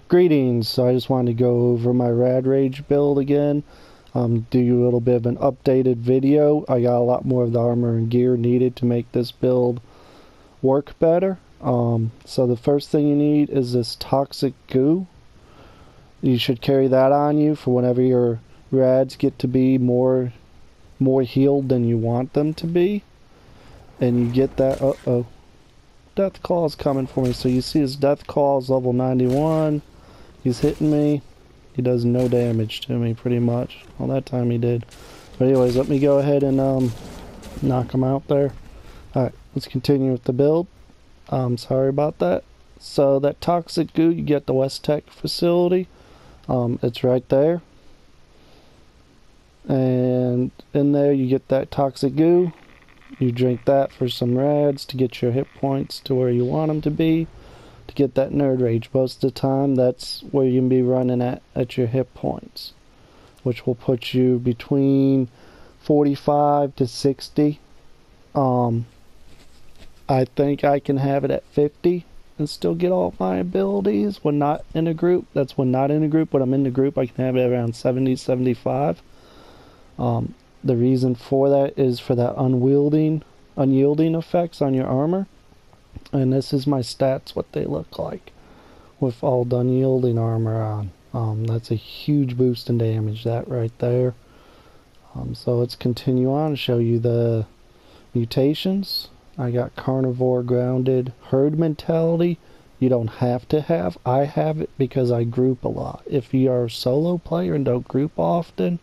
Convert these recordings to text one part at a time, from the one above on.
Greetings, so I just wanted to go over my Rad Rage build again, do you a little bit of an updated video. I got a lot more of the armor and gear needed to make this build work better. So the first thing you need is this toxic goo. You should carry that on you for whenever your rads get to be more healed than you want them to be. And you get that, Death Claw is coming for me. So you see his Death Claw is level 91. He's hitting me. He does no damage to me, pretty much. Well, that time he did. But anyways, let me go ahead and knock him out there. Alright, let's continue with the build. Sorry about that. So that toxic goo you get at the West Tech facility. It's right there. And in there you get that toxic goo. You drink that for some rads to get your hit points to where you want them to be. To get that nerd rage. Most of the time that's where you can be running at your hit points. Which will put you between 45 to 60. I think I can have it at 50 and still get all my abilities when not in a group. That's when not in a group. When I'm in the group I can have it around 70, 75. The reason for that is for that unyielding effects on your armor. And this is my stats, what they look like with all the unyielding armor on. That's a huge boost in damage, that right there. So let's continue on and show you the mutations. I got carnivore, grounded, herd mentality. You don't have to have. I have it because I group a lot. If you are a solo player and don't group often,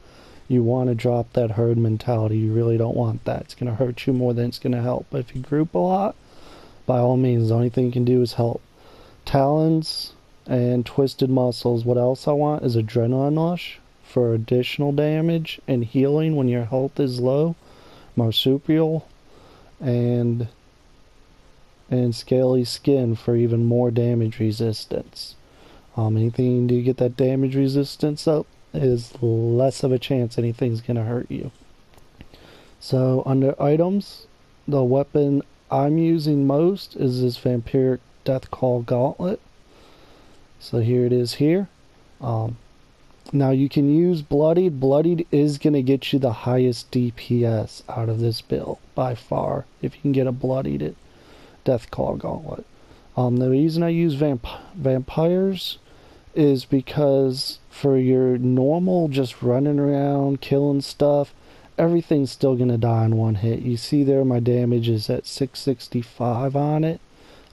you want to drop that herd mentality. You really don't want that. It's going to hurt you more than it's going to help. But if you group a lot, by all means, the only thing you can do is help. Talons and twisted muscles. What else I want is adrenaline rush for additional damage and healing when your health is low. Marsupial and scaly skin for even more damage resistance. Anything you can do to get that damage resistance up is less of a chance anything's gonna hurt you. So under items, the weapon I'm using most is this vampiric death call gauntlet. So here it is here. Now you can use bloodied. Bloodied is going to get you the highest DPS out of this build by far if you can get a bloodied death call gauntlet. The reason I use vampires is because for your normal just running around killing stuff, everything's still going to die in one hit. You see there my damage is at 665 on it.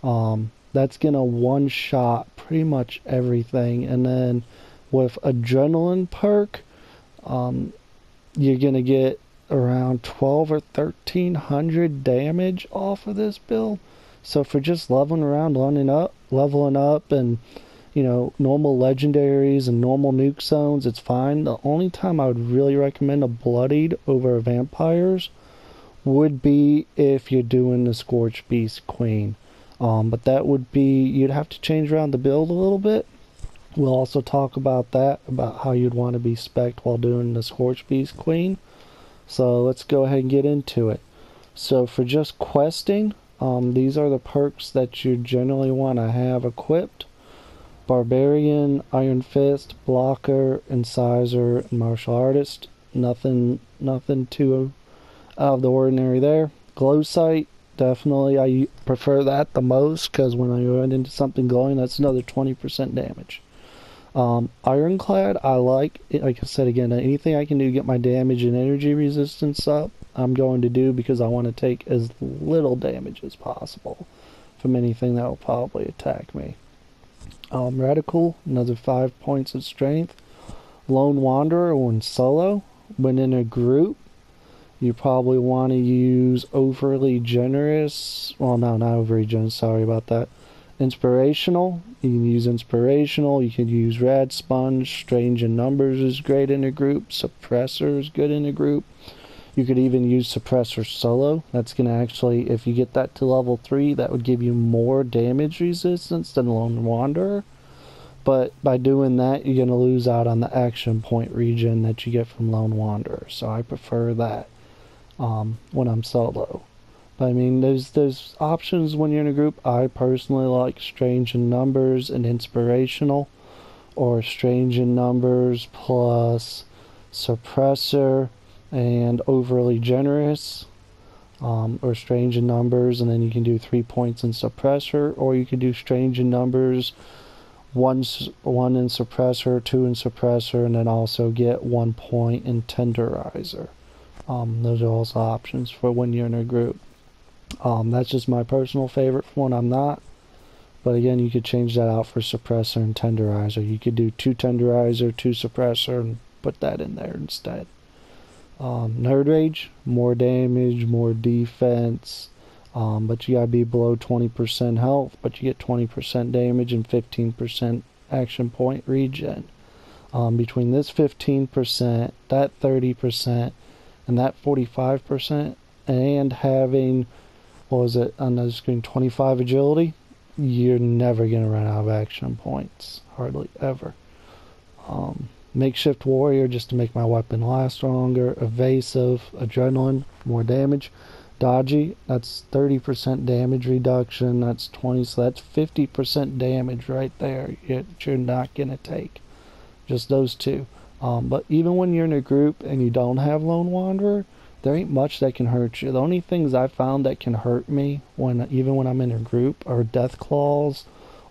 That's going to one-shot pretty much everything. And then with adrenaline perk, you're going to get around 12 or 1300 damage off of this build. So for just leveling around, leveling up and normal legendaries and normal nuke zones, it's fine. The only time I would really recommend a bloodied over vampires would be if you're doing the Scorched Beast Queen. But that would be, you'd have to change around the build a little bit. We'll also talk about that, about how you'd want to be spec'd while doing the Scorched Beast Queen. So let's go ahead and get into it. So for just questing, these are the perks that you generally want to have equipped. Barbarian, Iron Fist, Blocker, Incisor, and Martial Artist. Nothing too out of the ordinary there. Glow Sight, definitely I prefer that the most, because when I run into something glowing, that's another 20% damage. Ironclad, I like I said again, anything I can do to get my damage and energy resistance up, I'm going to do, because I want to take as little damage as possible from anything that will probably attack me. Radical, another 5 points of strength. Lone Wanderer when solo. When in a group, you probably want to use Overly Generous. Well, no, not Overly Generous, sorry about that. Inspirational, you can use Inspirational. You can use Rad Sponge. Strange in Numbers is great in a group. Suppressor is good in a group. You could even use Suppressor solo. That's going to actually, if you get that to level 3, that would give you more damage resistance than Lone Wanderer. But by doing that, you're going to lose out on the action point regen that you get from Lone Wanderer. So I prefer that. when I'm solo. But I mean, there's options when you're in a group. I personally like Strange in Numbers and Inspirational, or Strange in Numbers plus Suppressor and Overly Generous, or Strange in Numbers, and then you can do 3 points in Suppressor, or you can do Strange in Numbers, one in Suppressor, 2 in Suppressor, and then also get 1 point in Tenderizer. Those are also options for when you're in a group. That's just my personal favorite for when I'm not. But again, you could change that out for Suppressor and Tenderizer. You could do 2 Tenderizer, 2 Suppressor, and put that in there instead. Nerd Rage, more damage, more defense, but you gotta be below 20% health, but you get 20% damage and 15% action point regen. Between this 15%, that 30%, and that 45%, and having, what was it on the screen, 25 agility, you're never going to run out of action points. Hardly ever. Makeshift Warrior, just to make my weapon last longer. Evasive, Adrenaline, more damage. Dodgy, that's 30% damage reduction. That's 20, so that's 50% damage right there you're not going to take. Just those two. But even when you're in a group and you don't have Lone Wanderer, there ain't much that can hurt you. The only things I found that can hurt me, even when I'm in a group, are Death Claws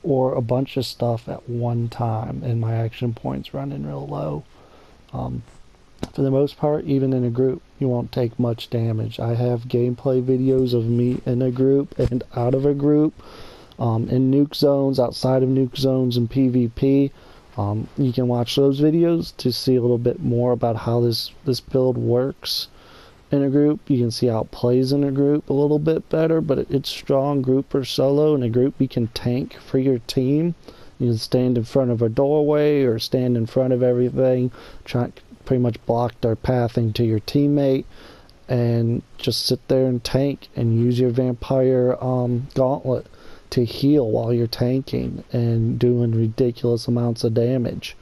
or a bunch of stuff at one time, and my action points running real low. For the most part, even in a group, you won't take much damage. I have gameplay videos of me in a group and out of a group, in nuke zones, outside of nuke zones, and PvP. You can watch those videos to see a little bit more about how this build works in a group. You can see how it plays in a group a little bit better, but it's strong group or solo. In a group, you can tank for your team. You can stand in front of a doorway or stand in front of everything, pretty much block their pathing to your teammate, and just sit there and tank and use your vampire gauntlet to heal while you're tanking and doing ridiculous amounts of damage.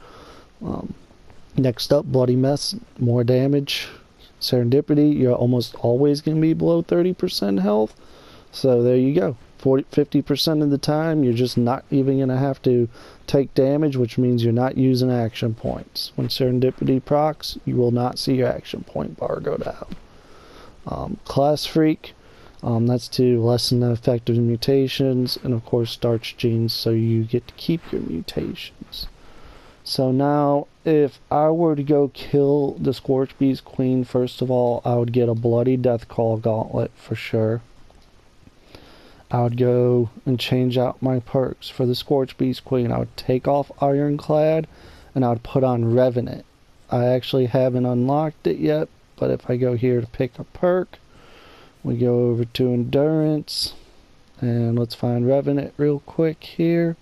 Next up, Bloody Mess, more damage. Serendipity, you're almost always going to be below 30% health. So there you go. 50% of the time, you're just not even going to have to take damage, which means you're not using action points. When Serendipity procs, you will not see your action point bar go down. Class Freak, that's to lessen the effect of mutations, and of course Starch Genes, so you get to keep your mutations. So now, if I were to go kill the Scorch Beast Queen, first of all, I would get a Bloody Deathclaw Gauntlet for sure. I would go and change out my perks for the Scorch Beast Queen. I would take off Ironclad, and I would put on Revenant. I actually haven't unlocked it yet, but if I go here to pick a perk, we go over to Endurance, and let's find Revenant real quick here.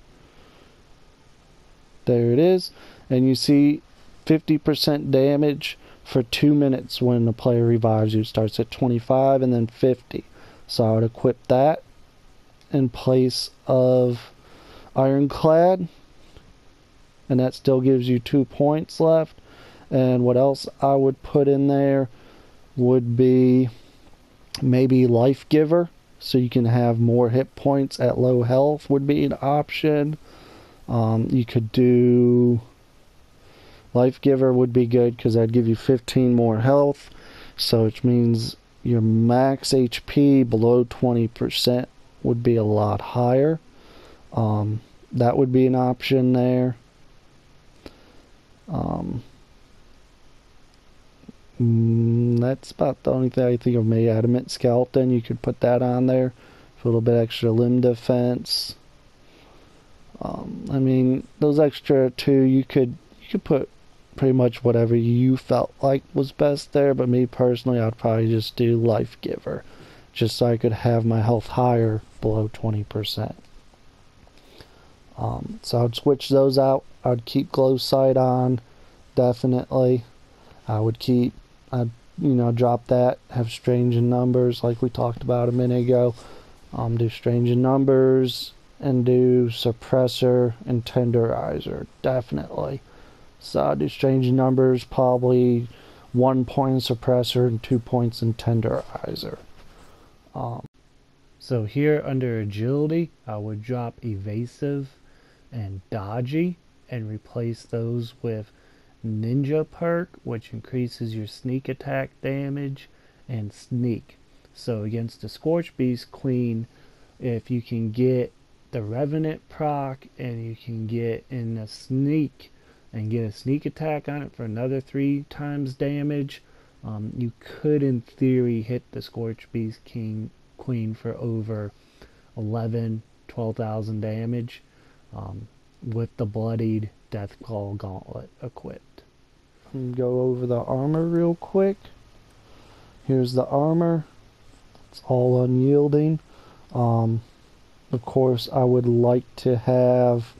There it is, and you see 50% damage for 2 minutes when the player revives you. It starts at 25 and then 50. So I would equip that in place of Ironclad, and that still gives you 2 points left. And what else I would put in there would be maybe Life Giver, so you can have more hit points at low health would be an option. You could do Life Giver would be good because that'd give you 15 more health, so which means your max HP below 20% would be a lot higher. That would be an option there. That's about the only thing I think of. Maybe Adamant Skeleton, you could put that on there for a little bit extra limb defense. I mean, those extra two, you could put pretty much whatever you felt like was best there, but me personally, I'd probably just do Life Giver, just so I could have my health higher below 20%. So I'd switch those out. I'd keep Glow Sight on, definitely. I'd drop that, have Strange in Numbers like we talked about a minute ago. Do Strange in Numbers, and do Suppressor and Tenderizer, definitely. So I'll do Strange in Numbers probably 1 point in suppressor and 2 points in tenderizer. So here under agility, I would drop evasive and dodgy and replace those with ninja perk, which increases your sneak attack damage, and sneak. So against the Scorch Beast Queen, if you can get the Revenant proc and you can get in a sneak and get a sneak attack on it for another 3 times damage, you could in theory hit the Scorch Beast Queen for over 12,000 damage with the bloodied Deathclaw Gauntlet equipped. Go over the armor real quick. Here's the armor. It's all unyielding. Of course, I would like to have,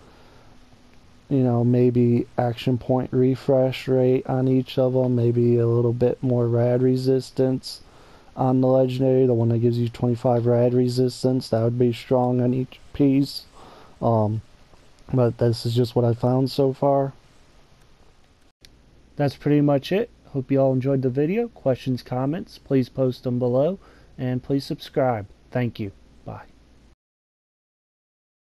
maybe action point refresh rate on each of them, maybe a little bit more rad resistance on the legendary, the one that gives you 25 rad resistance. That would be strong on each piece. But this is just what I found so far. That's pretty much it. Hope you all enjoyed the video. Questions, comments, please post them below, and please subscribe. Thank you. Bye.